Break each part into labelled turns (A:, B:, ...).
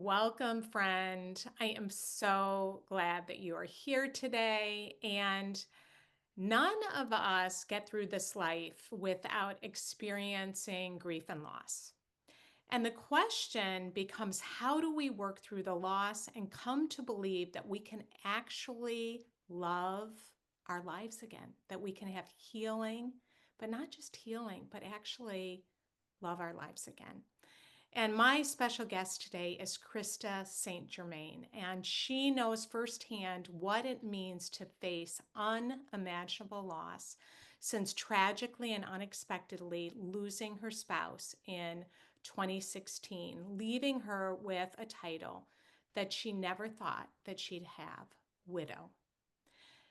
A: Welcome, friend. I am so glad that you are here today. And none of us get through this life without experiencing grief and loss. And the question becomes, how do we work through the loss and come to believe that we can actually love our lives again, that we can have healing, but not just healing, but actually love our lives again? And my special guest today is Krista St-Germain, and she knows firsthand what it means to face unimaginable loss since tragically and unexpectedly losing her spouse in 2016, leaving her with a title that she never thought that she'd have, widow.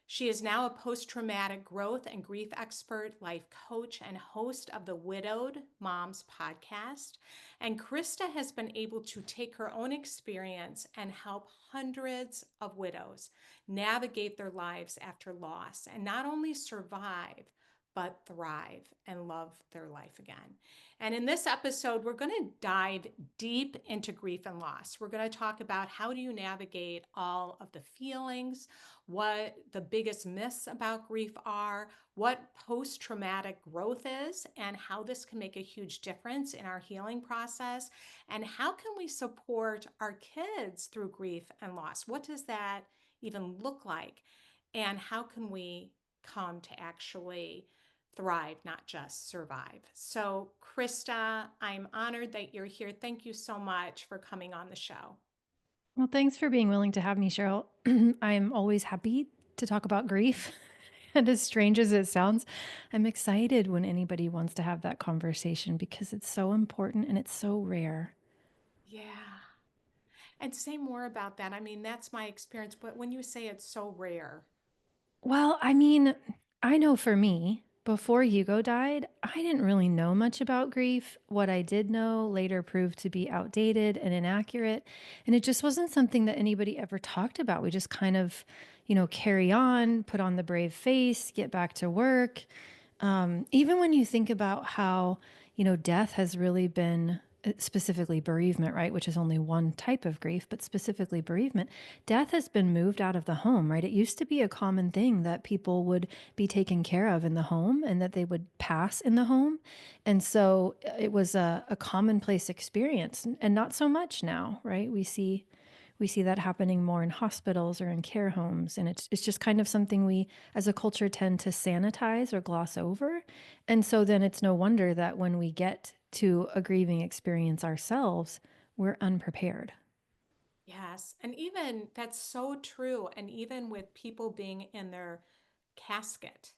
A: She is now a post traumatic growth and grief expert, life coach, and host of the Widowed Moms podcast. And Krista has been able to take her own experience and help hundreds of widows navigate their lives after loss and not only survive, but thrive and love their life again. And in this episode, we're going to dive deep into grief and loss. We're going to talk about how do you navigate all of the feelings, what the biggest myths about grief are, what post traumatic growth is, and how this can make a huge difference in our healing process, and how can we support our kids through grief and loss? What does that even look like? And how can we come to actually thrive, not just survive? So, Krista, I'm honored that you're here. Thank you so much for coming on the show.
B: Well, thanks for being willing to have me, Cheryl. I'm always happy to talk about grief. And as strange as it sounds, I'm excited when anybody wants to have that conversation because it's so important and it's so rare.
A: Yeah. And say more about that. I mean, that's my experience, but when you say it's so rare,
B: Well, I mean, I know for me, before Hugo died, I didn't really know much about grief. What I did know later proved to be outdated and inaccurate. And it just wasn't something that anybody ever talked about. We just kind of, carry on, put on the brave face, get back to work. Even when you think about how, death has really been specifically bereavement, right? Which is only one type of grief, but specifically bereavement, death has been moved out of the home, right? It used to be a common thing that people would be taken care of in the home and that they would pass in the home. And so it was a commonplace experience and not so much now, right? We see that happening more in hospitals or in care homes. And it's just kind of something we as a culture tend to sanitize or gloss over. And so then it's no wonder that when we get to a grieving experience ourselves, we're unprepared.
A: yes. And even that's so true. And even with people being in their casket,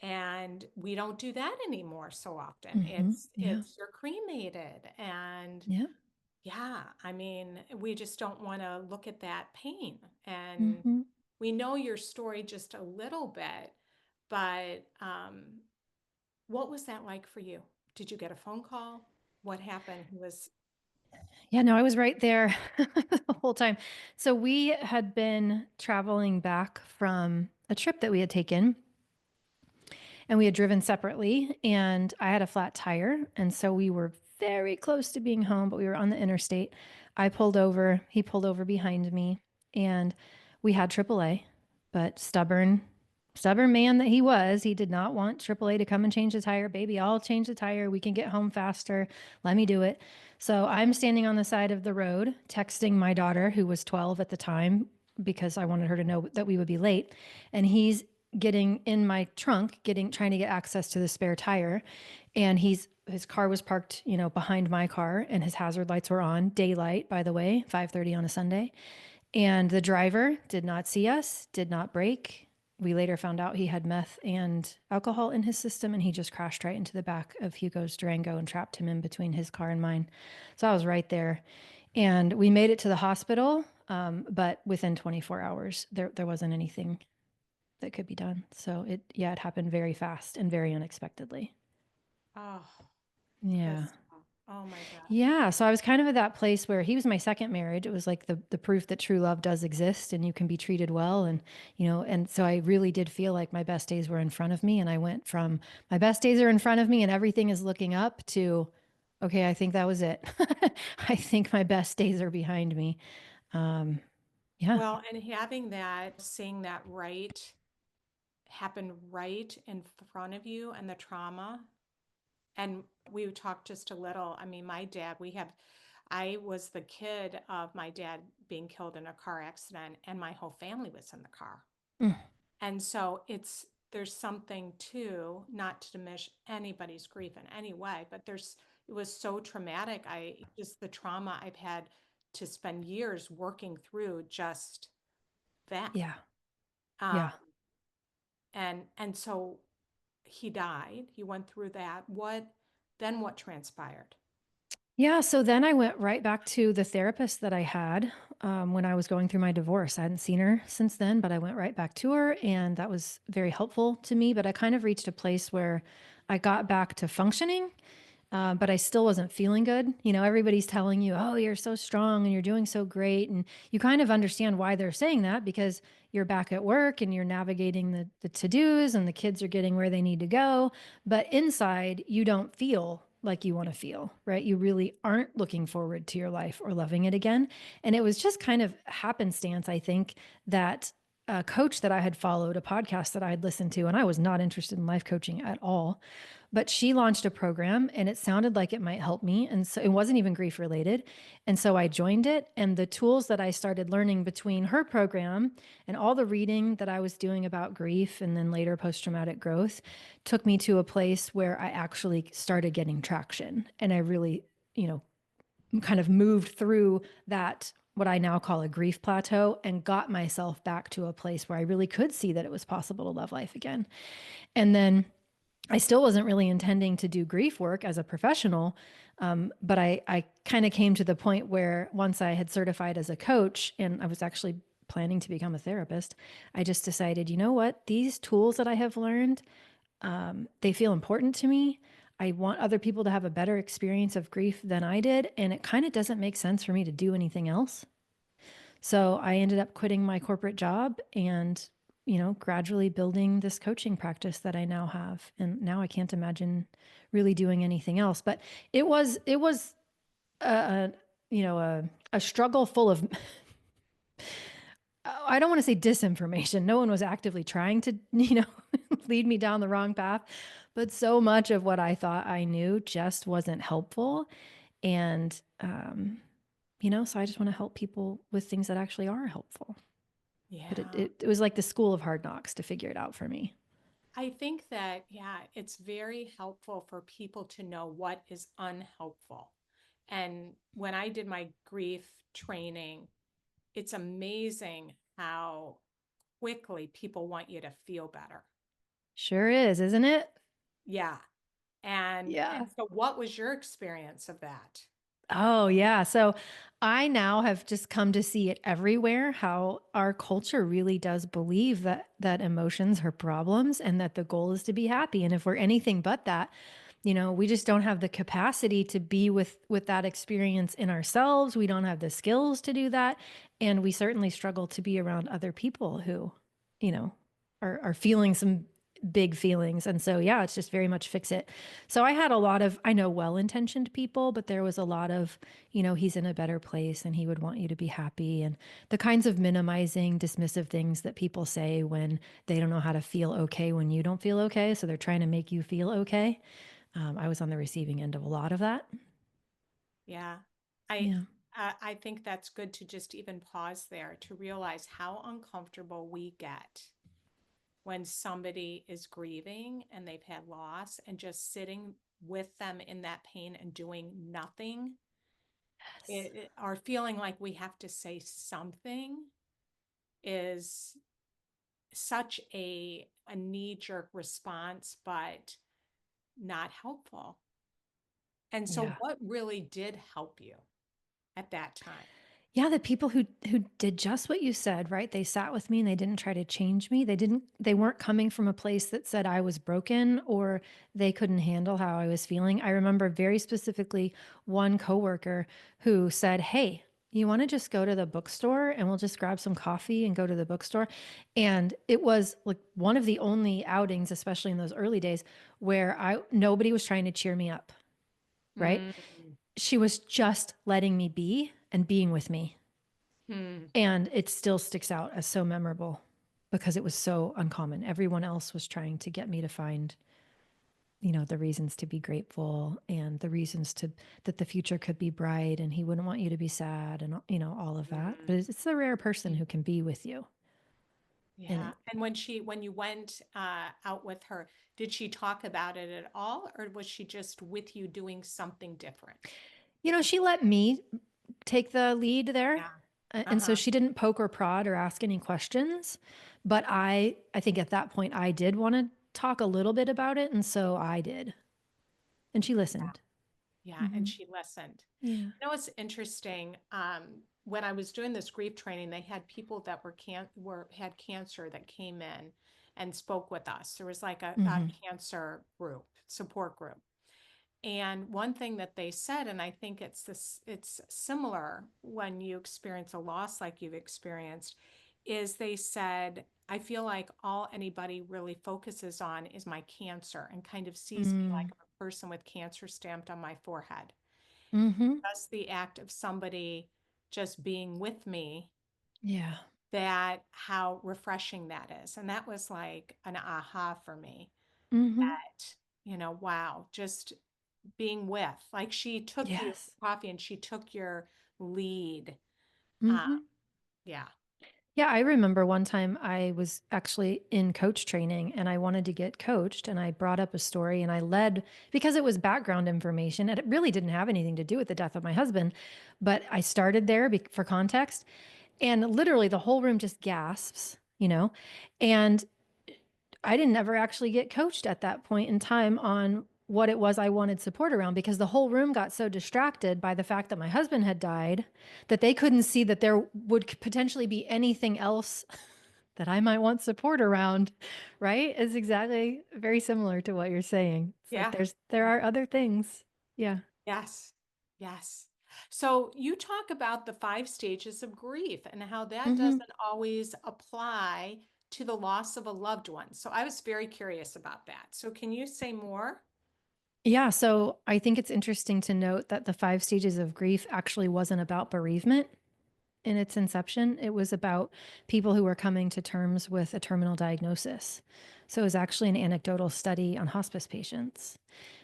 A: and we don't do that anymore so often. It's
B: Yeah.
A: it's you're cremated. And
B: Yeah.
A: yeah, I mean, we just don't want to look at that pain. And
B: hmm
A: we know your story just a little bit, but what was that like for you? Did you get a phone call? What happened? Who was,
B: Yeah, no, I was right there the whole time. So we had been traveling back from a trip that we had taken and we had driven separately and I had a flat tire and so we were very close to being home, but we were on the interstate. I pulled over, he pulled over behind me, and we had AAA, but stubborn man that he was, he did not want AAA to come and change the tire. Baby, I'll change the tire. We can get home faster. Let me do it. So I'm standing on the side of the road texting my daughter who was 12 at the time because I wanted her to know that we would be late, and he's getting in my trunk, trying to get access to the spare tire. And his car was parked, behind my car, and his hazard lights were on, daylight, by the way, 5:30 on a Sunday. And the driver did not see us, did not brake. We later found out he had meth and alcohol in his system, and he just crashed right into the back of Hugo's Durango and trapped him in between his car and mine. So I was right there. And we made it to the hospital, but within 24 hours, there wasn't anything that could be done. So it happened very fast and very unexpectedly.
A: oh,
B: Yeah.
A: Krista. Oh my gosh.
B: Yeah. So I was kind of at that place where he was my second marriage. It was like the proof that true love does exist and you can be treated well. And so I really did feel like my best days were in front of me. And I went from my best days are in front of me and everything is looking up to okay, I think that was it. I think my best days are behind me. Um, yeah.
A: Well, and having that, seeing that happen right in front of you and the trauma. And we talked just a little. I mean, my dad, I was the kid of my dad being killed in a car accident, and my whole family was in the car.
B: Mm,
A: And so there's something to, not to diminish anybody's grief in any way, but it was so traumatic. Just the trauma I've had to spend years working through just that.
B: yeah.
A: Um,
B: Yeah.
A: and so he died. He went through that. Then what transpired?
B: Yeah. So then I went right back to the therapist that I had when I was going through my divorce. I hadn't seen her since then, but I went right back to her, and that was very helpful to me. But I kind of reached a place where I got back to functioning, but I still wasn't feeling good. You know, everybody's telling you, oh, you're so strong and you're doing so great. And you kind of understand why they're saying that because you're back at work and you're navigating the to dos and the kids are getting where they need to go. But inside, you don't feel like you want to feel, right? You really aren't looking forward to your life or loving it again. And it was just kind of happenstance, I think, that a coach that I had followed, a podcast that I had listened to, and I was not interested in life coaching at all, but she launched a program and it sounded like it might help me. And so it wasn't even grief related. And so I joined it. And the tools that I started learning between her program and all the reading that I was doing about grief and then later post traumatic growth took me to a place where I actually started getting traction. And I really, you know, kind of moved through that, what I now call a grief plateau, and got myself back to a place where I really could see that it was possible to love life again. And then I still wasn't really intending to do grief work as a professional. But I kind of came to the point where once I had certified as a coach and I was actually planning to become a therapist, I just decided, you know what? These tools that I have learned, they feel important to me. I want other people to have a better experience of grief than I did. And it kind of doesn't make sense for me to do anything else. So I ended up quitting my corporate job and, you know, gradually building this coaching practice that I now have. And now I can't imagine really doing anything else. But it was a you know, a struggle full of, I don't want to say disinformation. No one was actively trying to, you know, lead me down the wrong path. But so much of what I thought I knew just wasn't helpful. And, you know, so I just want to help people with things that actually are helpful. But it,
A: Yeah.
B: it, it was like the school of hard knocks to figure it out for me.
A: I think that, yeah, it's very helpful for people to know what is unhelpful. And when I did my grief training, it's amazing how quickly people want you to feel better.
B: Sure is, isn't it?
A: Yeah.
B: Yeah.
A: And so what was your experience of that?
B: Oh, yeah. So I now have just come to see it everywhere how our culture really does believe that emotions are problems and that the goal is to be happy. And if we're anything but that, you know, we just don't have the capacity to be with that experience in ourselves. We don't have the skills to do that, and we certainly struggle to be around other people who, you know, are feeling some big feelings. And so yeah, it's just very much fix it. So I had a lot of, I know, well-intentioned people, but there was a lot of, you know, he's in a better place and he would want you to be happy, and the kinds of minimizing, dismissive things that people say when they don't know how to feel okay when you don't feel okay, so they're trying to make you feel okay. I was on the receiving end of a lot of that.
A: Yeah. I
B: Yeah.
A: I think that's good to just even pause there to realize how uncomfortable we get when somebody is grieving and they've had loss, and just sitting with them in that pain and doing nothing,
B: Yes.
A: or feeling like we have to say something, is such a knee jerk response, but not helpful. And so
B: Yeah.
A: what really did help you at that time?
B: Yeah, the people who did just what you said, right? They sat with me and they didn't try to change me. They weren't coming from a place that said I was broken or they couldn't handle how I was feeling. I remember very specifically one coworker who said, "Hey, you want to just go to the bookstore and we'll just grab some coffee and go to the bookstore?" And it was like one of the only outings, especially in those early days, where I nobody was trying to cheer me up. right?
A: Mm,
B: She was just letting me be and being with me.
A: mm.
B: And it still sticks out as so memorable because it was so uncommon. Everyone else was trying to get me to find, the reasons to be grateful and the reasons to that the future could be bright and he wouldn't want you to be sad and all of that.
A: Mm.
B: But it's the rare person who can be with you. And
A: Yeah. And when you went out with her, did she talk about it at all, or was she just with you doing something different?
B: she let me take the lead there.
A: Yeah.
B: And so
A: Uh-huh.
B: she didn't poke or prod or ask any questions, but I think at that point I did want to talk a little bit about it, and so I did. And she listened.
A: Yeah, and
B: Hmm.
A: she listened.
B: Yeah.
A: You know, it's interesting. When I was doing this grief training, they had people that had cancer that came in and spoke with us. There was like a
B: Hmm.
A: cancer group, support group. And one thing that they said, and I think it's similar when you experience a loss like you've experienced, is they said, I feel like all anybody really focuses on is my cancer and kind of sees me like
B: Mm.
A: I'm a person with cancer stamped on my forehead.
B: Hmm.
A: Just the act of somebody just being with me,
B: Yeah.
A: that how refreshing that is. And that was like an aha for me
B: Hmm.
A: that, wow, just being with, like she took you
B: Yes.
A: for coffee and she took your lead. Uh,
B: Hmm.
A: yeah.
B: Yeah, I remember one time I was actually in coach training and I wanted to get coached and I brought up a story and I led because it was background information and it really didn't have anything to do with the death of my husband, but I started there for context and literally the whole room just gasps. And I didn't ever actually get coached at that point in time on what it was I wanted support around because the whole room got so distracted by the fact that my husband had died that they couldn't see that there would potentially be anything else that I might want support around, right? Is exactly very similar to what you're saying. It's like
A: Yeah.
B: there are other things. Yeah.
A: Yes. Yes. So you talk about the 5 stages of grief and how that
B: Hmm.
A: doesn't always apply to the loss of a loved one. So I was very curious about that. So can you say more?
B: Yeah. So I think it's interesting to note that the 5 stages of grief actually wasn't about bereavement in its inception. It was about people who were coming to terms with a terminal diagnosis. So it was actually an anecdotal study on hospice patients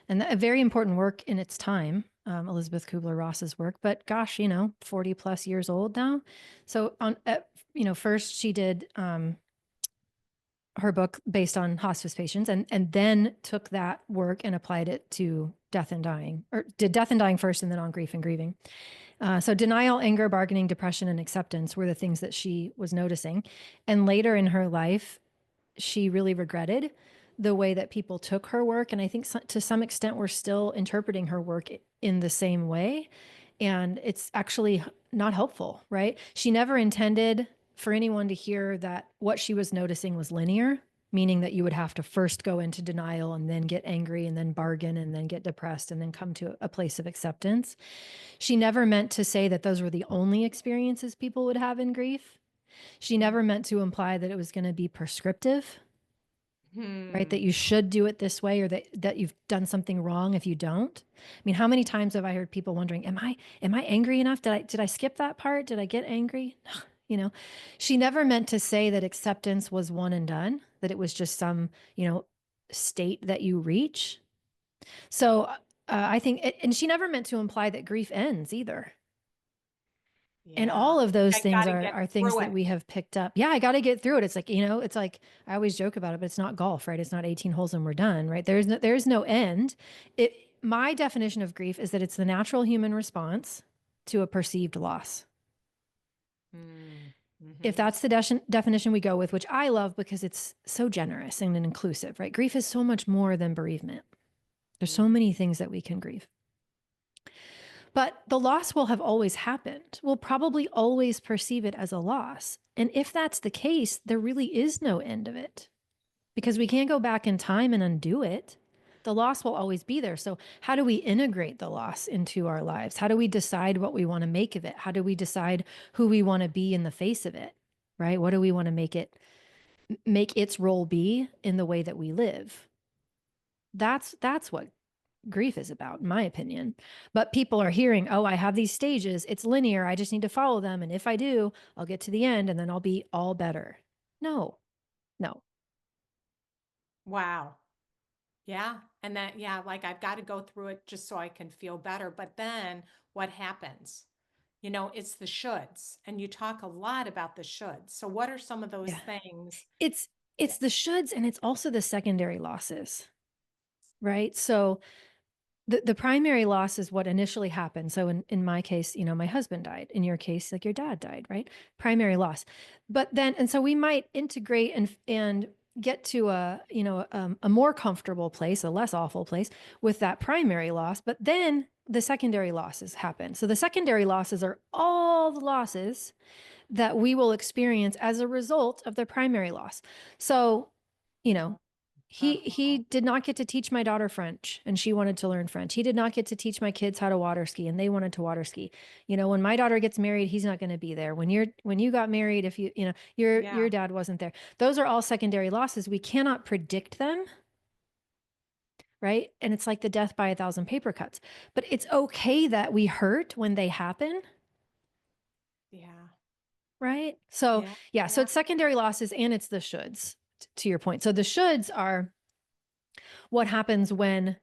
B: and a very important work in its time, Elizabeth Kubler-Ross's work. But gosh, 40 plus years old now. So first she did her book based on hospice patients and then took that work and applied it to death and dying, or did death and dying first and then on grief and grieving. So denial, anger, bargaining, depression, and acceptance were the things that she was noticing. And later in her life, she really regretted the way that people took her work. And I think to some extent, we're still interpreting her work in the same way. And it's actually not helpful, right? She never intended for anyone to hear that what she was noticing was linear, meaning that you would have to first go into denial and then get angry and then bargain and then get depressed and then come to a place of acceptance. She never meant to say that those were the only experiences people would have in grief. She never meant to imply that it was going to be prescriptive, right?
A: Hmm.
B: That you should do it this way or that you've done something wrong if you don't. I mean, how many times have I heard people wondering, am I angry enough? Did I skip that part? Did I get angry? You know, she never meant to say that acceptance was one and done, that it was just some, state that you reach. So I think, and she never meant to imply that grief ends either. And
A: Yeah.
B: all of those
A: I
B: things
A: got to
B: are
A: get
B: things
A: through
B: that
A: it.
B: we have picked up. Yeah, I got to get through it. It's like, it's like I always joke about it, but it's not golf, right? It's not 18 holes and we're done, right? There's no end. My definition of grief is that it's the natural human response to a perceived loss.
A: Hmm.
B: If
A: Hmm.
B: that's the definition we go with, which I love because it's so generous and inclusive, right? Grief is so much more than bereavement. There's so
A: Hmm.
B: many things that we can grieve. But the loss will have always happened. We'll probably always perceive it as a loss. And if that's the case, there really is no end of it because we can't go back in time and undo it. The loss will always be there. So, how do we integrate the loss into our lives? How do we decide what we want to make of it? How do we decide who we want to be in the face of it? Right? What do we want to make its role be in the way that we live? That's what grief is about, in my opinion. But people are hearing, oh, I have these stages. It's linear. I just need to follow them. And if I do, I'll get to the end and then I'll be all better. No, no.
A: Wow. Yeah. And that, yeah, like I've got to go through it just so I can feel better. But then what happens? It's the shoulds. And you talk a lot about the shoulds. So what are some of those
B: Yeah.
A: things
B: It's
A: that,
B: it's the shoulds and it's also the secondary losses, right? So the primary loss is what initially happened. So in my case, my husband died. In your case, like your dad died, right? Primary loss. But then, and so we might integrate and get to a more comfortable place, a less awful place with that primary loss. But then the secondary losses happen. So the secondary losses are all the losses that we will experience as a result of the primary loss. So, you know, he
A: uh-huh.
B: did not get to teach my daughter French and she wanted to learn French. He did not get to teach my kids how to water ski and they wanted to water ski. When my daughter gets married, he's not going to be there. When you got married, if your
A: Yeah.
B: dad wasn't there. Those are all secondary losses. We cannot predict them, right? And it's like the death by a thousand paper cuts. But it's okay that we hurt when they happen.
A: Yeah.
B: Right. So,
A: Yeah.
B: yeah. So
A: Yeah.
B: it's secondary losses and it's the shoulds to your point. So the shoulds are what happens when,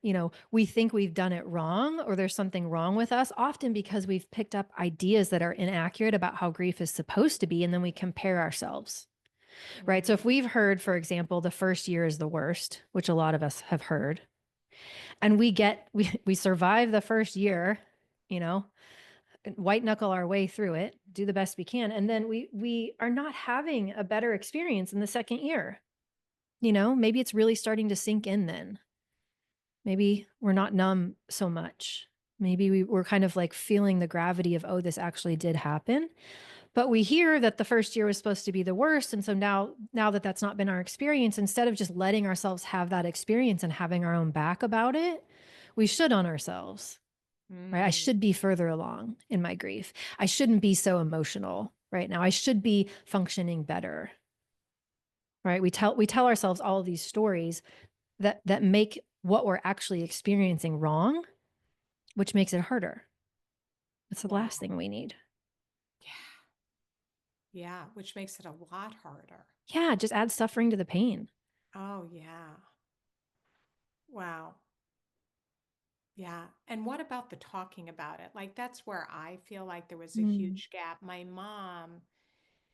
B: we think we've done it wrong or there's something wrong with us, often because we've picked up ideas that are inaccurate about how grief is supposed to be. And then we compare ourselves. Right. So if
A: Mm,
B: we've heard, for example, the first year is the worst, which a lot of us have heard, and we survive the first year, you know, white knuckle our way through it, do the best we can, and then we are not having a better experience in the second year. Maybe it's really starting to sink in then. Maybe we're not numb so much. Maybe we're kind of like feeling the gravity of, oh, this actually did happen. But we hear that the first year was supposed to be the worst. And so now that that's not been our experience, instead of just letting ourselves have that experience and having our own back about it, we should on ourselves. Right? I
A: mm,
B: should be further along in my grief. I shouldn't be so emotional right now. I should be functioning better. Right? We tell ourselves all of these stories that make what we're actually experiencing wrong, which makes it harder. It's the last
A: wow.
B: thing we need.
A: Yeah. Yeah. Which makes it a lot harder.
B: Yeah, just add suffering to the pain.
A: Oh, yeah. Wow. Yeah. And what about the talking about it? Like, that's where I feel like there was a
B: Mm,
A: huge gap. My mom,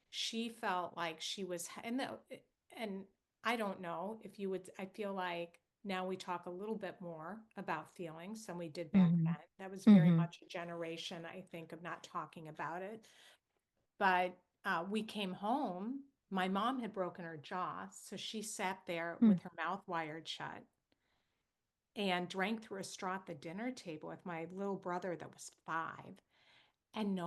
A: she felt like she was, and I don't know if you would, I feel like now we talk a little bit more about feelings than we did back
B: mhm,
A: then. That was very
B: mhm,
A: much a generation, I think, of not talking about it. But we came home. My mom had broken her jaw, so she sat there
B: mm.
A: with her mouth wired shut and drank through a straw at the dinner table with my little brother that was 5. And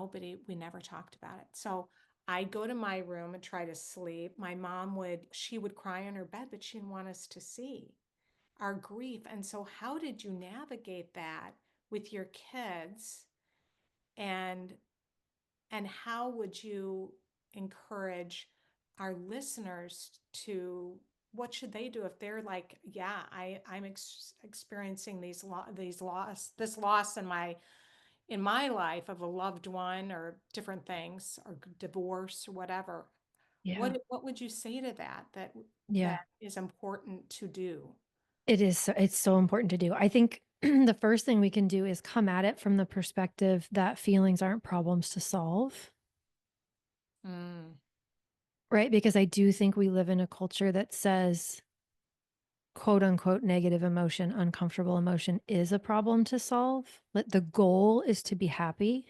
A: we never talked about it. So I'd go to my room and try to sleep. My mom she would cry on her bed, but she didn't want us to see our grief. And so, how did you navigate that with your kids? And how would you encourage our listeners to, what should they do if they're like, yeah, I'm experiencing this loss in my life of a loved one or different things or divorce or whatever.
B: Yeah,
A: What would you say to that
B: yeah.
A: is important to do?
B: It's so important to do. I think the first thing we can do is come at it from the perspective that feelings aren't problems to solve,
A: Mm,
B: right? Because I do think we live in a culture that says, quote unquote, negative emotion, uncomfortable emotion is a problem to solve. But the goal is to be happy.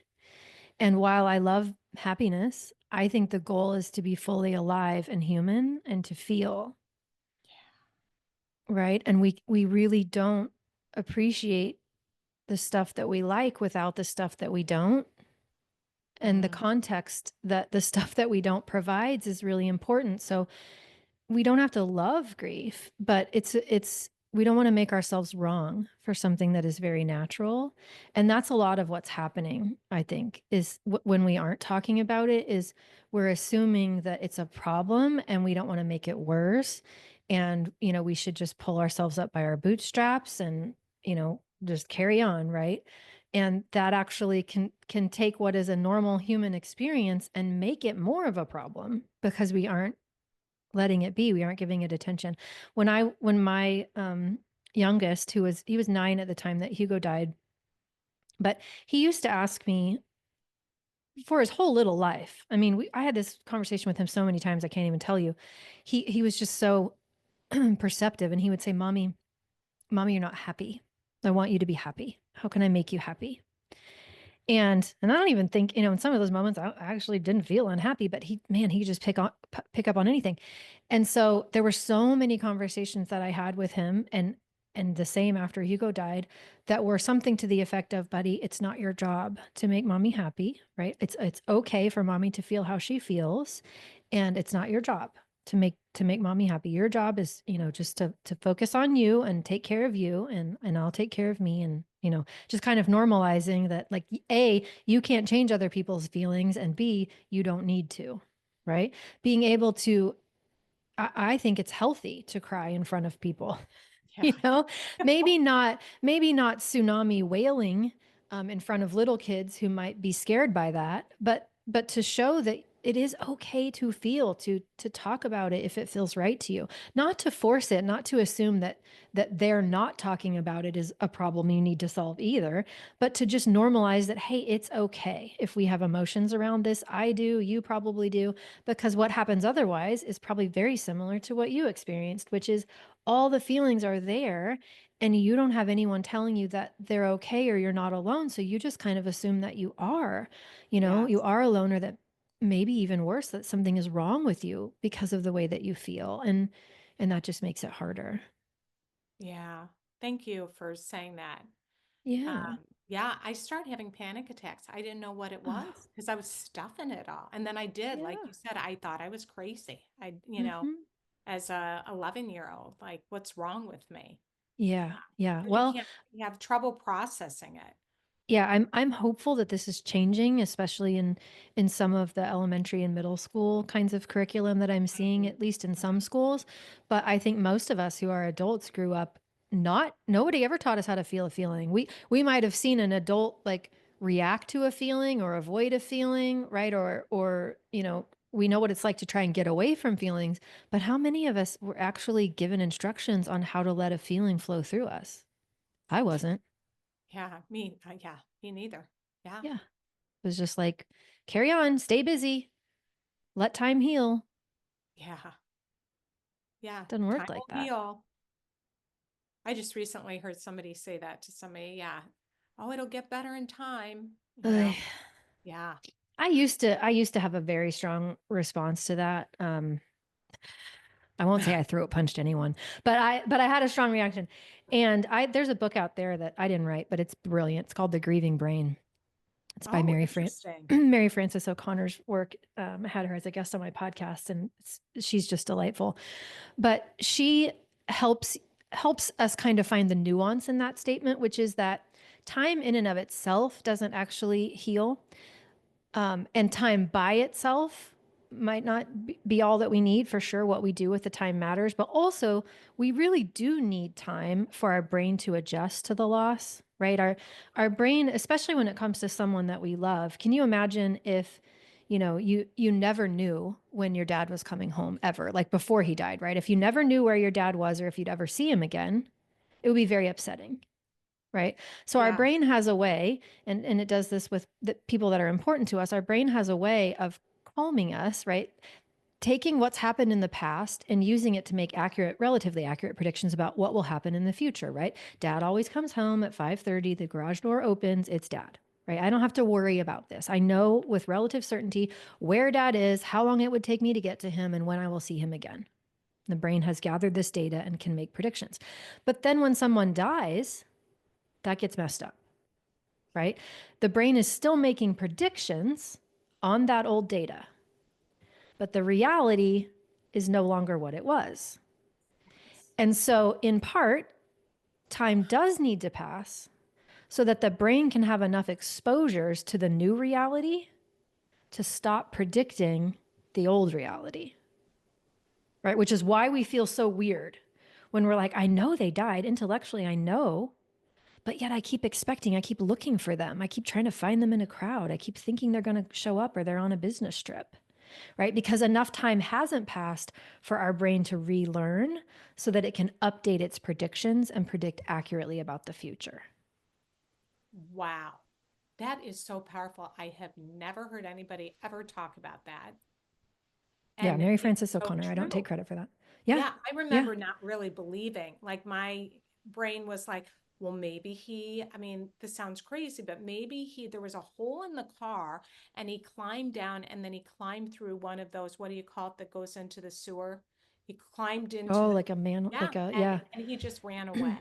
B: And while I love happiness, I think the goal is to be fully alive and human and to feel, right? And we really don't appreciate the stuff that we like without the stuff that we don't. And the
A: mm,
B: context that the stuff that we don't provides is really important. So we don't have to love grief, but it's we don't want to make ourselves wrong for something that is very natural. And that's a lot of what's happening, I think, is when we aren't talking about it is we're assuming that it's a problem and we don't want to make it worse. And we should just pull ourselves up by our bootstraps and just carry on, right? And that actually can take what is a normal human experience and make it more of a problem because we aren't letting it be. We aren't giving it attention. When my youngest, he was 9 at the time that Hugo died, but he used to ask me for his whole little life. I mean, I had this conversation with him so many times I can't even tell you. He was just so perceptive, and he would say, "Mommy, you're not happy. I want you to be happy. How can I make you happy?" And I don't even think, in some of those moments I actually didn't feel unhappy, but he could just pick up on anything. And so there were so many conversations that I had with him, and the same after Hugo died, that were something to the effect of, "Buddy, it's not your job to make mommy happy, right? It's okay for mommy to feel how she feels, and it's not your job to make mommy happy. Your job is, just to focus on you and take care of you, and I'll take care of me." And, just kind of normalizing that, like, A, you can't change other people's feelings, and B, you don't need to, right? Being able to, I think it's healthy to cry in front of people.
A: Yeah.
B: You know, maybe not tsunami wailing in front of little kids who might be scared by that, but to show that it is okay to feel, to talk about it if it feels right to you, not to force it, not to assume that they're not talking about it is a problem you need to solve either, but to just normalize that, hey, it's okay if we have emotions around this. I do, you probably do, because what happens otherwise is probably very similar to what you experienced, which is all the feelings are there, and you don't have anyone telling you that they're okay or you're not alone. So you just kind of assume that you
A: Yes.
B: are alone, or that maybe even worse, that something is wrong with you because of the way that you feel. And that just makes it harder.
A: Yeah. Thank you for saying that.
B: Yeah.
A: Yeah, I started having panic attacks. I didn't know what it
B: Oh,
A: was because I was stuffing it all. And then I did, like
B: yeah.
A: you said, I thought I was crazy.
B: Hmm.
A: As a 11-year-old, like, what's wrong with me?
B: Yeah. Yeah.
A: Because
B: Well,
A: you have trouble processing it.
B: yeah, I'm hopeful that this is changing, especially in some of the elementary and middle school kinds of curriculum that I'm seeing,
A: Mhm.
B: at least in some
A: Mhm.
B: schools. But I think most of us who are adults grew up, not nobody ever taught us how to feel a feeling. We might have seen an adult, like, react to a feeling or avoid a feeling, right? Or we know what it's like to try and get away from feelings, but how many of us were actually given instructions on how to let a feeling flow through us? I wasn't.
A: Yeah, me neither. Yeah,
B: Yeah. It was just like, carry on, stay busy, let time heal.
A: yeah, yeah.
B: Doesn't
A: Time
B: work like
A: will
B: that.
A: heal. I just recently heard somebody say that to somebody. Yeah. Oh, it'll get better in time.
B: Ugh.
A: Yeah.
B: I used to have a very strong response to that. I won't say I throat punched anyone, but I had a strong reaction. And there's a book out there that I didn't write, but it's brilliant. It's called The Grieving Brain. It's by
A: Oh, interesting.
B: Mary Frances O'Connor's work. I had her as a guest on my podcast, and she's just delightful. But she helps helps us kind of find the nuance in that statement, which is that time in and of itself doesn't actually heal, and time by itself might not be all that we need. For sure, what we do with the time matters, but also we really do need time for our brain to adjust to the loss, right? Our brain, especially when it comes to someone that we love. Can you imagine if you never knew when your dad was coming home, ever, like before he died, right? If you never knew where your dad was, or if you'd ever see him again, it would be very upsetting, right? So our
A: Yeah.
B: brain has a way, and it does this with the people that are important to us. Our brain has a way of calming us, right? Taking what's happened in the past and using it to make relatively accurate predictions about what will happen in the future, right? Dad always comes home at 5:30, the garage door opens, it's dad. Right? I don't have to worry about this. I know with relative certainty where dad is, how long it would take me to get to him, and when I will see him again. The brain has gathered this data and can make predictions. But then when someone dies, that gets messed up, right? The brain is still making predictions on that old data, but the reality is no longer what it was. And so, in part, time does need to pass so that the brain can have enough exposures to the new reality to stop predicting the old reality, right? Which is why we feel so weird when we're like, I know they died. Intellectually, I know. but yet I keep expecting, I keep looking for them. I keep trying to find them in a crowd. I keep thinking they're going to show up or they're on a business trip, right? Because enough time hasn't passed for our brain to relearn so that it can update its predictions and predict accurately about the future.
A: Wow. That is so powerful. I have never heard anybody ever talk about that.
B: Yeah,
A: And
B: Mary
A: it's
B: Frances
A: so
B: O'Connor. I don't take
A: true.
B: credit for that. Yeah.
A: Yeah, I
B: Yeah.
A: remember not really believing. Like my brain was like, well, maybe I mean, this sounds crazy, but maybe there was a hole in the car and he climbed down and then he climbed through one of those, what do you call it, that goes into the sewer? He climbed into
B: Oh,
A: the,
B: like a man,
A: yeah,
B: like a,
A: and
B: yeah.
A: he just ran away.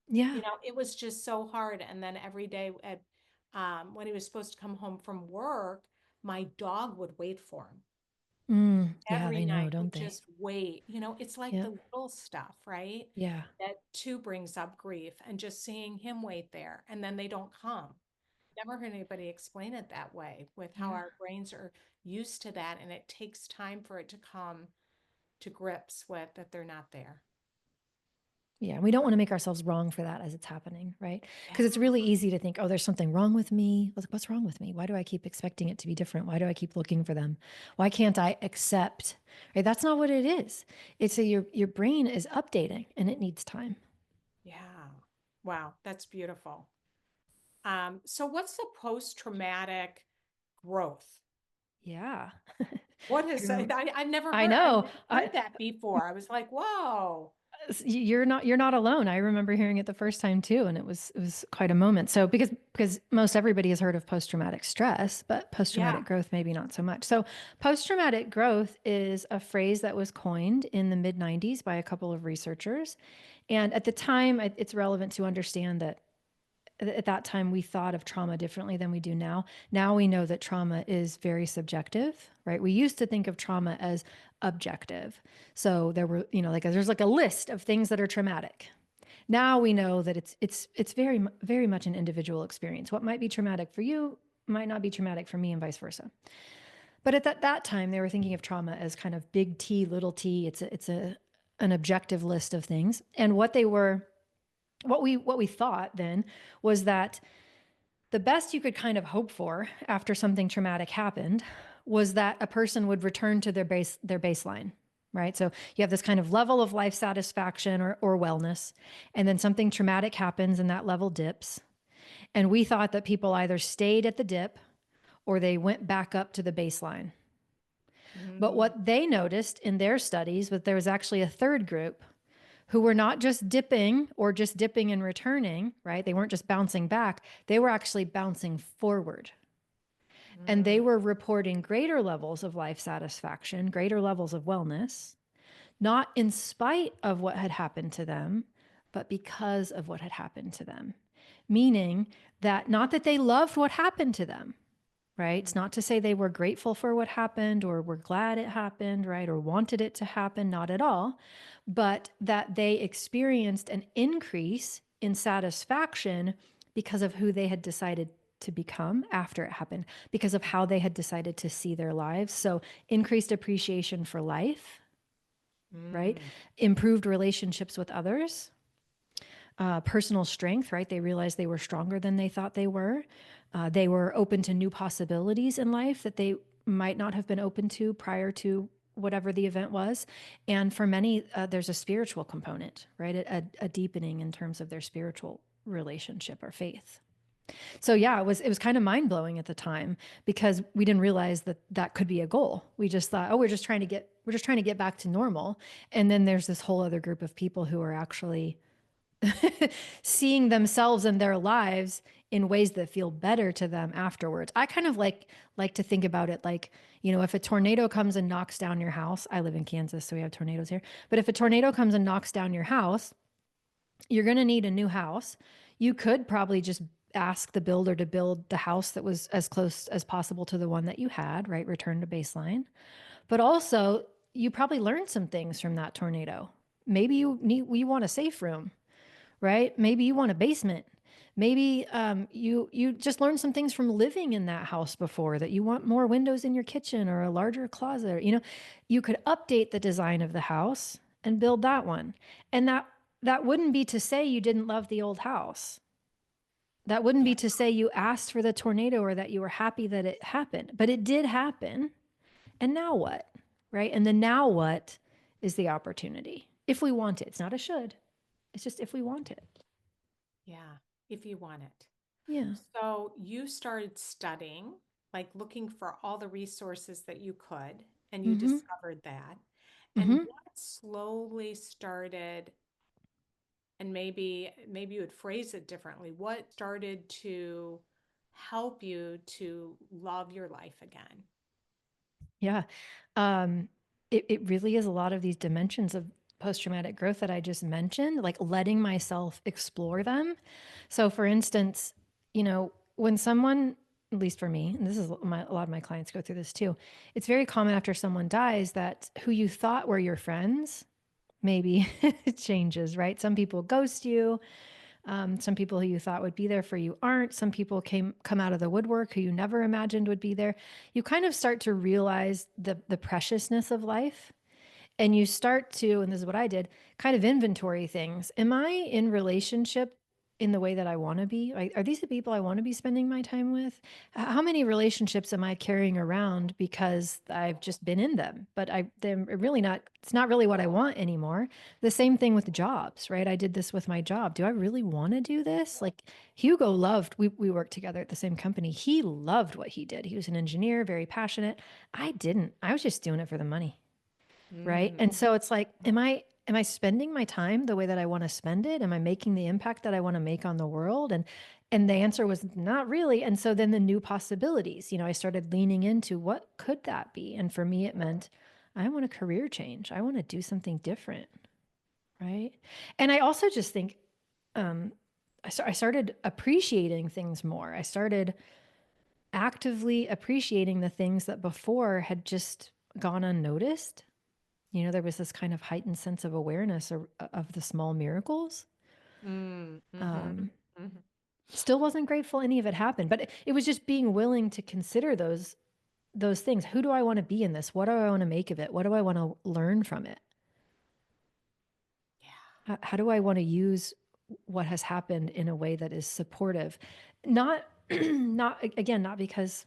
B: Yeah.
A: It was just so hard. And then every day when he was supposed to come home from work, my dog would wait for him
B: Yeah,
A: every
B: they know,
A: night, would
B: don't they?
A: just wait. It's like
B: Yep.
A: the little stuff, right?
B: Yeah.
A: That too brings up grief and just seeing him wait there and then they don't come. Never heard anybody explain it that way with how
B: Yeah.
A: our brains are used to that and it takes time for it to come to grips with that they're not there.
B: Yeah, we don't want to make ourselves wrong for that as it's happening, right? Because it's
A: Yeah.
B: really easy to think, oh, there's something wrong with me. What's wrong with me? Why do I keep expecting it to be different? Why do I keep looking for them? Why can't I accept? Right? That's not what it is. It's your brain is updating and it needs time.
A: Yeah. Wow, that's beautiful. So what's the post-traumatic growth?
B: Yeah.
A: What
B: I
A: is that?
B: remember, I
A: I've
B: know.
A: never heard that before. I was like, whoa.
B: You're not alone. I remember hearing it the first time too, and it was quite a moment. So because most everybody has heard of post traumatic stress, but post
A: Yeah.
B: traumatic growth maybe not so much. So post traumatic growth is a phrase that was coined in the mid '90s by a couple of researchers, and at the time, it's relevant to understand that at that time we thought of trauma differently than we do now. Now we know that trauma is very subjective, right? We used to think of trauma as objective. So there were, like there's like a list of things that are traumatic. Now we know that it's very much an individual experience. What might be traumatic for you might not be traumatic for me and vice versa. But at that time they were thinking of trauma as kind of big T, little t. It's an objective list of things. And what we thought then was that the best you could kind of hope for after something traumatic happened was that a person would return to their baseline, right? So you have this kind of level of life satisfaction or wellness, and then something traumatic happens and that level dips. And we thought that people either stayed at the dip or they went back up to the baseline. But
A: Mm,
B: what they noticed in their studies was there was actually a third group who were not just dipping or just dipping and returning, right? They weren't just bouncing back, they were actually bouncing forward. And they
A: mm,
B: were reporting greater levels of life satisfaction, greater levels of wellness, not in spite of what had happened to them, but because of what had happened to them. Meaning that not that they loved what happened to them, right? It's not to say they were grateful for what happened or were glad it happened, right? Or wanted it to happen, not at all, but that they experienced an increase in satisfaction because of who they had decided to become after it happened, because of how they had decided to see their lives. So, increased appreciation for life, right?
A: mm,
B: Improved relationships with others, personal strength, right? They realized they were stronger than they thought they were. They were open to new possibilities in life that they might not have been open to prior to whatever the event was. And for many, there's a spiritual component, right? A deepening in terms of their spiritual relationship or faith. So yeah, it was kind of mind blowing at the time because we didn't realize that that could be a goal. We just thought, oh, we're just trying to get back to normal. And then there's this whole other group of people who are actually seeing themselves and their lives in ways that feel better to them afterwards. I kind of like to think about it like, if a tornado comes and knocks down your house, I live in Kansas, so we have tornadoes here. But if a tornado comes and knocks down your house, you're going to need a new house. You could probably just ask the builder to build the house that was as close as possible to the one that you had, right? Return to baseline. But also, you probably learned some things from that tornado. Maybe you want a safe room, right? Maybe you want a basement. Maybe you just learned some things from living in that house before that you want more windows in your kitchen or a larger closet. You could update the design of the house and build that one. And that wouldn't be to say you didn't love the old house, That wouldn't
A: Yeah.
B: be to say you asked for the tornado or that you were happy that it happened, but it did happen. And now what? Right? And the now what is the opportunity. If we want it. It's not a should. It's just if we want it.
A: Yeah. If you want it.
B: Yeah.
A: So you started studying, like looking for all the resources that you could, and you
B: Mm-hmm.
A: discovered that. And
B: Mm-hmm.
A: what slowly started, and maybe you would phrase it differently, what started to help you to love your life again?
B: Yeah. Um, it really is a lot of these dimensions of post-traumatic growth that I just mentioned, like letting myself explore them. So for instance, when someone, at least for me, and this is a lot of my clients go through this too, it's very common after someone dies that who you thought were your friends, maybe it changes, right? Some people ghost you. Some people who you thought would be there for you aren't. Some people come out of the woodwork who you never imagined would be there. You kind of start to realize the preciousness of life, and you start to, and this is what I did, kind of inventory things. Am I in relationship in the way that I want to be? Are these the people I want to be spending my time with? How many relationships am I carrying around because I've just been in them, but they're really not, it's not really what I want anymore. The same thing with jobs, right? I did this with my job. Do I really want to do this? Like Hugo loved, we worked together at the same company. He loved what he did. He was an engineer, very passionate. I didn't. I was just doing it for the money. Right.
A: Mm,
B: And so it's like, am I spending my time the way that I want to spend it? Am I making the impact that I want to make on the world? And the answer was not really. And so then the new possibilities, I started leaning into what could that be? And for me, it meant I want a career change. I want to do something different. Right. And I also just think I started appreciating things more. I started actively appreciating the things that before had just gone unnoticed. There was this kind of heightened sense of awareness of the small miracles.
A: mm, mm-hmm,
B: Um,
A: mm-hmm.
B: Still wasn't grateful any of it happened, but it was just being willing to consider those things. Who do I want to be in this? What do I want to make of it? What do I want to learn from it?
A: Yeah.
B: How do I want to use what has happened in a way that is supportive? Not, not again, not because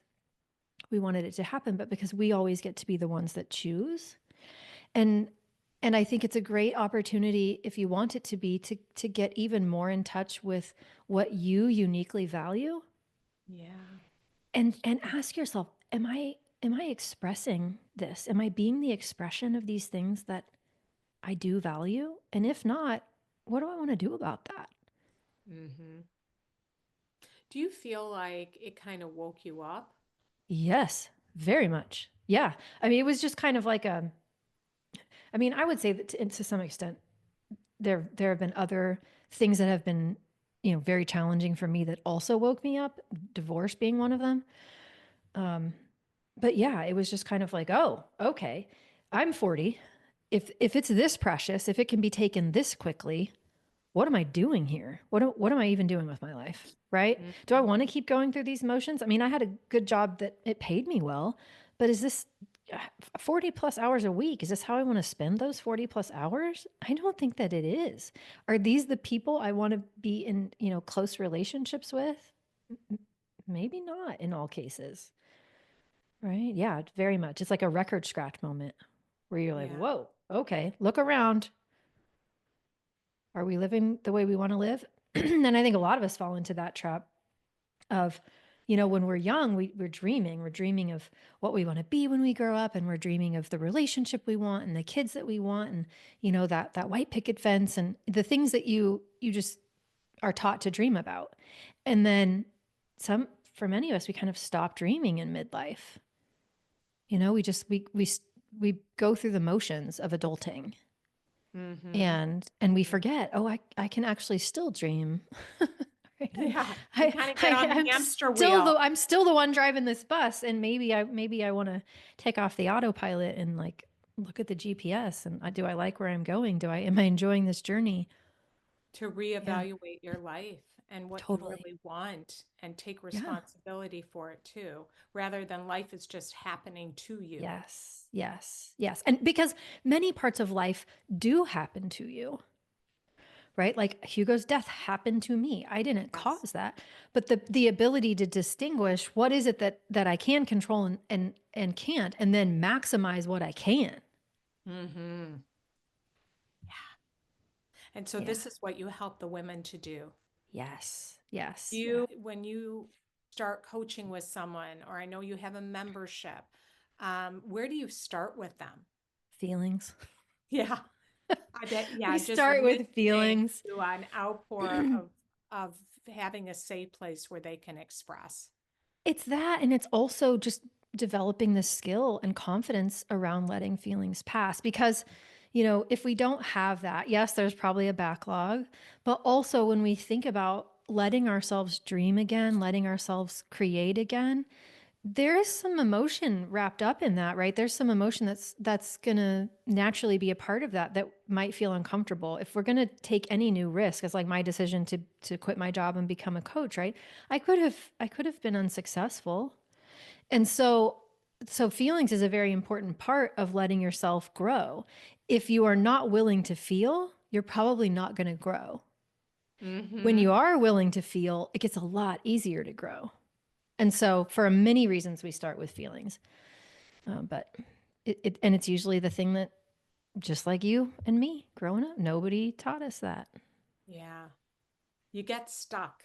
B: we wanted it to happen, but because we always get to be the ones that choose. And and I think it's a great opportunity if you want it to be to get even more in touch with what you uniquely value
A: Yeah.
B: and ask yourself, am I expressing this? Am I being the expression of these things that I do value? And if not, what do I want to do about that?
A: Mm-hmm. Do you feel like it kind of woke you up?
B: Yes, very much. Yeah. I mean, it was just kind of like I would say that to some extent there have been other things that have been very challenging for me that also woke me up, divorce being one of them. But yeah, it was just kind of like, oh, okay, I'm 40. If it's this precious, if it can be taken this quickly, what am I doing here? What am I even doing with my life? Right? Do I
A: Mm-hmm.
B: want to keep going through these motions? I mean, I had a good job that it paid me well, but is this 40 plus hours a week? Is this how I want to spend those 40 plus hours? I don't think that it is. Are these the people I want to be in, close relationships with? Maybe not in all cases. Right? Yeah, very much. It's like a record scratch moment where you're like,
A: Yeah.
B: whoa, okay, look around. Are we living the way we want to live? And I think a lot of us fall into that trap of, when we're young, we're dreaming. We're dreaming of what we want to be when we grow up, and we're dreaming of the relationship we want and the kids that we want, and that white picket fence and the things that you just are taught to dream about. And then for many of us, we kind of stop dreaming in midlife. We just we go through the motions of adulting,
A: Mm-hmm.
B: and we forget, oh, I can actually still dream. Right?
A: Yeah. You kind of get on the
B: I'm
A: hamster
B: still
A: wheel
B: the one driving this bus, and maybe I want to take off the autopilot and like look at the GPS, and do I like where I'm going? Am I enjoying this journey?
A: to
B: Yeah,
A: reevaluate your life and what you
B: totally.
A: really want and take
B: Yeah.
A: responsibility for it too, rather than life is just happening to you.
B: Yes. Yes. Yes. And because many parts of life do happen to you, right? Like Hugo's death happened to me. I didn't
A: Yes.
B: cause that. But the ability to distinguish what is it that I can control and can't, and then maximize what I can.
A: Mm-hmm. Yeah. And so
B: Yeah.
A: this is what you help the women to do.
B: Yes. Yes. Yeah.
A: You, when you start coaching with someone, or I know you have a membership, where do you start with them?
B: Feelings.
A: Yeah, I bet.
B: We
A: Yeah, just
B: start with
A: listening
B: feelings.
A: to an outpour of having a safe place where they can express.
B: It's that. And it's also just developing the skill and confidence around letting feelings pass. Because, if we don't have that, yes, there's probably a backlog. But also, when we think about letting ourselves dream again, letting ourselves create again, there is some emotion wrapped up in that, right? There's some emotion that's going to naturally be a part of that might feel uncomfortable. If we're going to take any new risk, it's like my decision to quit my job and become a coach, right? I could have been unsuccessful. And so feelings is a very important part of letting yourself grow. If you are not willing to feel, you're probably not going to grow. When
A: Mm-hmm.
B: you are willing to feel, it gets a lot easier to grow. And so, for many reasons, we start with feelings. But and it's usually the thing that, just like you and me growing up, nobody taught us that.
A: Yeah. You get stuck.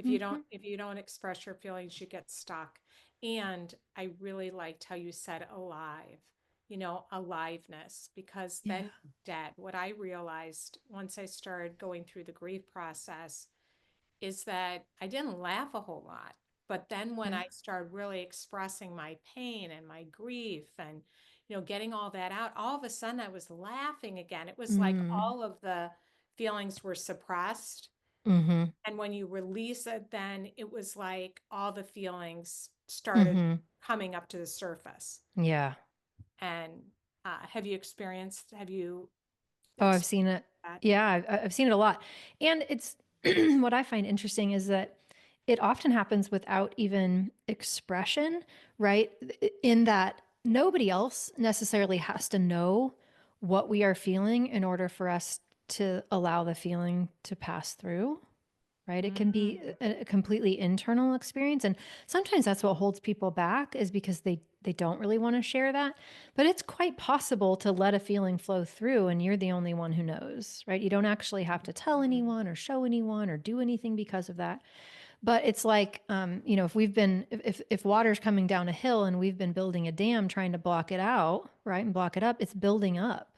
B: Hmm.
A: If you don't express your feelings, you get stuck. And I really liked how you said alive, aliveness, because
B: Yeah.
A: then you're dead. What I realized once I started going through the grief process is that I didn't laugh a whole lot. But then when
B: Yeah.
A: I started really expressing my pain and my grief and, getting all that out, all of a sudden I was laughing again. It was like
B: Mm.
A: all of the feelings were suppressed.
B: Mm-hmm.
A: And when you release it, then it was like all the feelings started
B: Mm-hmm.
A: coming up to the surface.
B: Yeah.
A: And have you
B: Oh, I've
A: experienced
B: seen it.
A: that?
B: Yeah, I've seen it a lot. And it's what I find interesting is that it often happens without even expression, right? In that nobody else necessarily has to know what we are feeling in order for us to allow the feeling to pass through, right? It can be
A: Mm,
B: a completely internal experience. And sometimes that's what holds people back, is because they don't really want to share that. But it's quite possible to let a feeling flow through and you're the only one who knows, right? You don't actually have to tell
A: mm,
B: anyone or show anyone or do anything because of that. But it's like, if water's coming down a hill and we've been building a dam trying to block it out, right, and block it up, it's building up,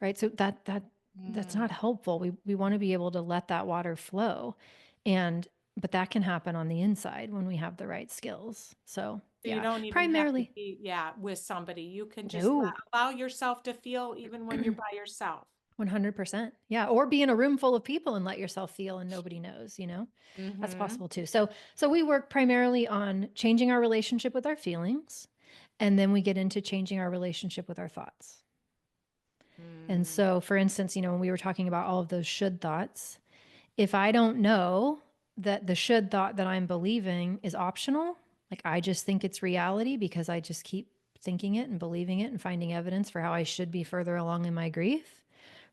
B: right? So that's not
A: mm.
B: helpful. We want to be able to let that water flow, and but that can happen on the inside when we have the right skills. So
A: So you
B: yeah,
A: don't even have to
B: primarily
A: be, yeah, with somebody. You can just
B: no.
A: allow yourself to feel even when you're by yourself.
B: 100%. Yeah. Or be in a room full of people and let yourself feel and nobody knows, that's
A: Mm-hmm.
B: possible too. So we work primarily on changing our relationship with our feelings. And then we get into changing our relationship with our thoughts. And
A: Mm,
B: so, for instance, when we were talking about all of those should thoughts, if I don't know that the should thought that I'm believing is optional, like I just think it's reality because I just keep thinking it and believing it and finding evidence for how I should be further along in my grief,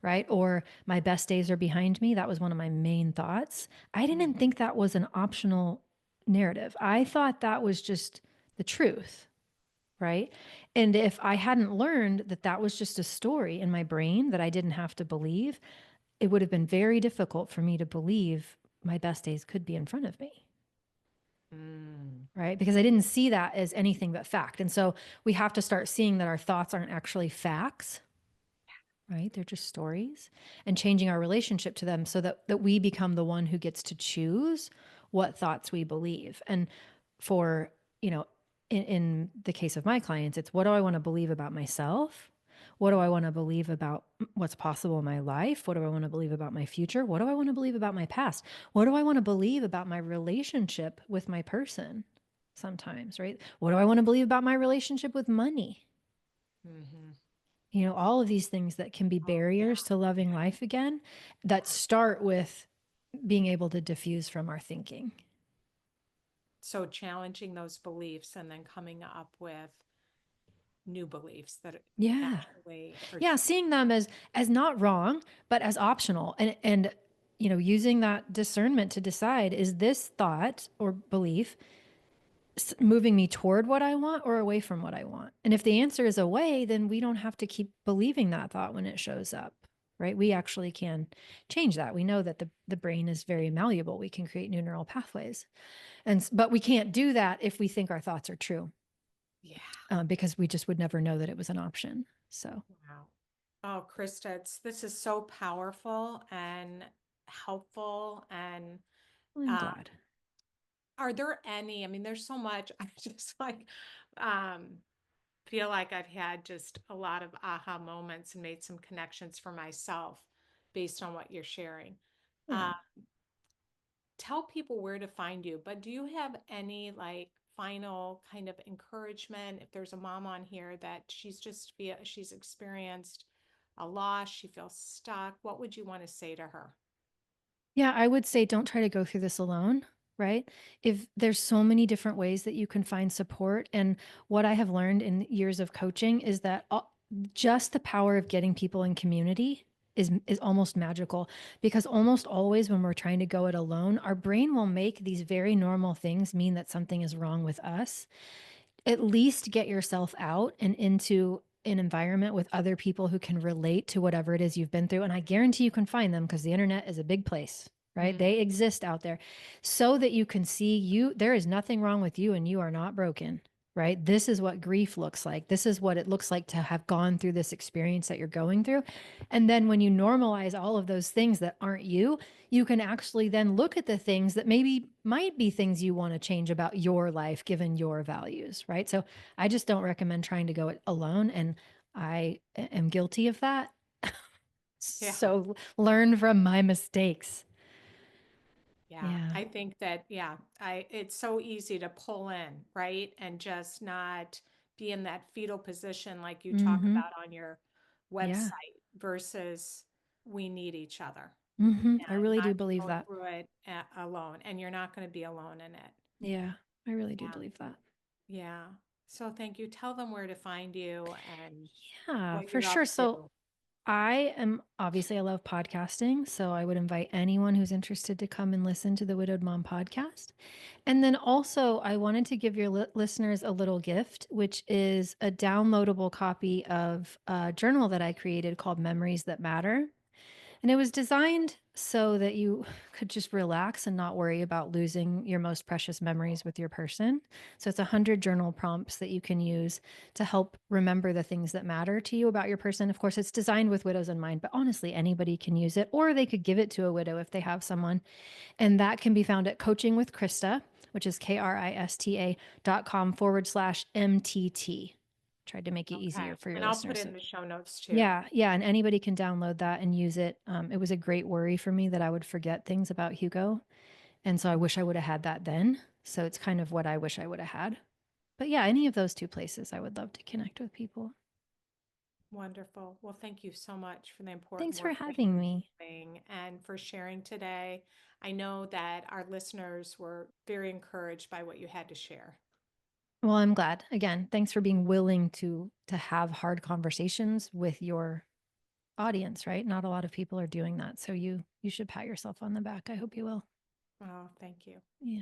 B: right? Or my best days are behind me. That was one of my main thoughts. I
A: mm,
B: didn't think that was an optional narrative. I thought that was just the truth, right? And if I hadn't learned that that was just a story in my brain that I didn't have to believe, it would have been very difficult for me to believe my best days could be in front of me,
A: mm.
B: right? Because I didn't see that as anything but fact. And so we have to start seeing that our thoughts aren't actually facts, right? They're just stories, and changing our relationship to them so that we become the one who gets to choose what thoughts we believe. And for, you know, in the case of my clients, it's what do I want to believe about myself? What do I want to believe about what's possible in my life? What do I want to believe about my future? What do I want to believe about my past? What do I want to believe about my relationship with my person? Sometimes, right? What do I want to believe about my relationship with money?
A: Mm-hmm.
B: All of these things that can be
A: Oh, yeah.
B: barriers to loving life again, that start with being able to diffuse from our thinking.
A: So challenging those beliefs and then coming up with new beliefs that
B: Yeah.
A: actually are
B: Yeah,
A: true.
B: seeing them as not wrong, but as optional, and using that discernment to decide, is this thought or belief moving me toward what I want or away from what I want? And if the answer is away, then we don't have to keep believing that thought when it shows up, right? We actually can change that. We know that the brain is very malleable. We can create new neural pathways. But we can't do that if we think our thoughts are true,
A: Yeah.
B: because we just would never know that it was an option. So
A: Wow. Oh, Krista, this is so powerful and helpful. And
B: I'm
A: um,
B: glad.
A: are there any, I mean, there's so much, I just like um, feel like I've had just a lot of aha moments and made some connections for myself based on what you're sharing.
B: Yeah.
A: Uh, Tell people where to find you, but do you have any like final kind of encouragement if there's a mom on here that she's experienced a loss, she feels stuck, what would you want to say to her?
B: Yeah, I would say don't try to go through this alone, right? If there's so many different ways that you can find support. And what I have learned in years of coaching is that just the power of getting people in community is almost magical, because almost always when we're trying to go it alone, our brain will make these very normal things mean that something is wrong with us. At least get yourself out and into an environment with other people who can relate to whatever it is you've been through. And I guarantee you can find them, because the internet is a big place, right?
A: Mm,
B: They exist out there, so that you can see there is nothing wrong with you and you are not broken, right? This is what grief looks like. This is what it looks like to have gone through this experience that you're going through. And then when you normalize all of those things that aren't you, you can actually then look at the things that maybe might be things you want to change about your life given your values, right? So I just don't recommend trying to go it alone. And am guilty of that.
A: yeah.
B: So learn from my mistakes.
A: Yeah,
B: Yeah.
A: I think that, yeah, it's so easy to pull in, right? And just not be in that fetal position like you talk
B: Mm-hmm.
A: about on your
B: Yeah.
A: website versus we need each other
B: Mm-hmm. I
A: and
B: really
A: not
B: do
A: to
B: believe
A: go
B: that.
A: through it alone. And you're not going to be alone in it.
B: Yeah. I really do
A: Yeah,
B: believe that.
A: yeah. So thank you. Tell them where to find you and
B: Yeah,
A: what
B: for
A: you're up
B: sure. So
A: to.
B: I love podcasting. So I would invite anyone who's interested to come and listen to the Widowed Mom podcast. And then also, I wanted to give your listeners a little gift, which is a downloadable copy of a journal that I created called Memories That Matter. And it was designed so that you could just relax and not worry about losing your most precious memories with your person. So it's 100 journal prompts that you can use to help remember the things that matter to you about your person. Of course, it's designed with widows in mind, but honestly, anybody can use it, or they could give it to a widow if they have someone. And that can be found at Coaching with Krista, which is KRISTA.com/MTT. Tried to make it
A: Okay.
B: easier for your
A: And I'll put
B: listeners.
A: it in the show notes too.
B: Yeah, yeah, and anybody can download that and use it. It was a great worry for me that I would forget things about Hugo, and so I wish I would have had that then. So it's kind of what I wish I would have had. But yeah, any of those two places, I would love to connect with people.
A: Wonderful. Well, thank you so much for the important
B: Thanks for
A: work that
B: having
A: you're
B: me.
A: doing and for sharing today. I know that our listeners were very encouraged by what you had to share.
B: Well, I'm glad. Again, thanks for being willing to have hard conversations with your audience, right? Not a lot of people are doing that. So you should pat yourself on the back. I hope you will.
A: Oh, thank you.
B: Yeah.